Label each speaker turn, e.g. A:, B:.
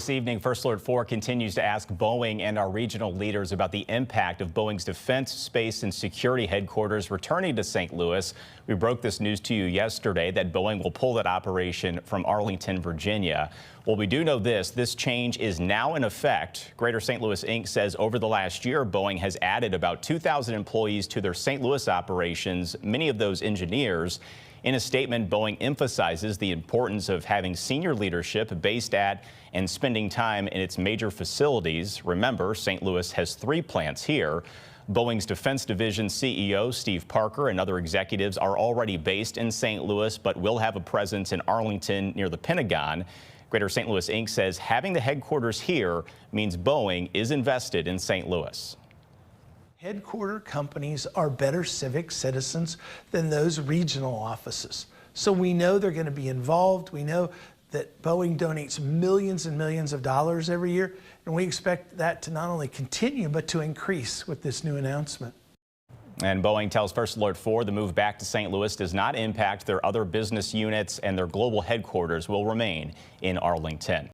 A: This evening, First Alert 4 continues to ask Boeing and our regional leaders about the impact of Boeing's defense, space, and security headquarters returning to St. Louis. We broke this news to you yesterday that Boeing will pull that operation from Arlington, Virginia. Well, we do know this change is now in effect. Greater St. Louis Inc. says over the last year, Boeing has added about 2,000 employees to their St. Louis operations, many of those engineers. In a statement, Boeing emphasizes the importance of having senior leadership based at and spending time in its major facilities. Remember, St. Louis has 3 plants here. Boeing's Defense Division CEO Steve Parker and other executives are already based in St. Louis, but will have a presence in Arlington near the Pentagon. Greater St. Louis Inc. says having the headquarters here means Boeing is invested in St. Louis.
B: Headquarter companies are better civic citizens than those regional offices. So we know they're going to be involved. We know that Boeing donates millions and millions of dollars every year, and we expect that to not only continue, but to increase with this new announcement.
A: And Boeing tells First Alert 4 the move back to St. Louis does not impact their other business units, and their global headquarters will remain in Arlington.